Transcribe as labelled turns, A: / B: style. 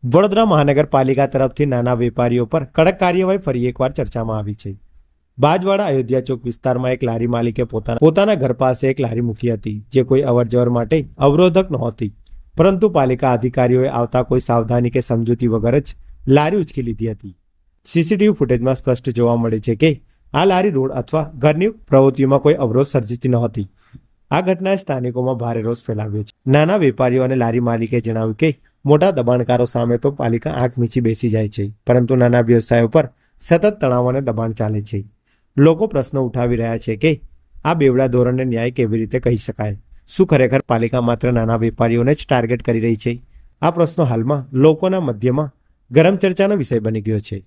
A: વડોદરા મહાનગરપાલિકા તરફથી નાના વેપારીઓ પર કડક કાર્યવાહી ફરી એકવાર ચર્ચામાં આવી છે। બાજવાડા અયોધ્યા ચોક વિસ્તારમાં એક લારી માલિકે પોતાના ઘર પાસે એક લારી મૂકી હતી, જે કોઈ અવરજવર માટે અવરોધક નહોતી, પરંતુ પાલિકા અધિકારીઓએ આવતા કોઈ સાવધાની કે સમજૂતી વગર જ લારી ઉચકી લીધી હતી। સીસીટીવી ફૂટેજમાં સ્પષ્ટ જોવા મળે છે કે આ લારી રોડ અથવા ઘરની પ્રવૃત્તિઓમાં કોઈ અવરોધ સર્જતી નહોતી। આ ઘટનાએ સ્થાનિકોમાં ભારે રોષ ફેલાવ્યો છે। નાના વેપારીઓ અને લારી માલિકે જણાવ્યું કે મોટા દબાણકારો સામે તો પાલિકા આંખ મીચી બેસી જાય છે, પરંતુ નાના વ્યવસાયો પર સતત તણાવ અને દબાણ ચાલે છે। લોકો પ્રશ્ન ઉઠાવી રહ્યા છે કે આ બેવડા ધોરણને ન્યાય કેવી રીતે કહી શકાય? શું ખરેખર પાલિકા માત્ર નાના વેપારીઓને જ ટાર્ગેટ કરી રહી છે? આ પ્રશ્નો હાલમાં લોકોના મધ્યમાં ગરમ ચર્ચાનો વિષય બની ગયો છે।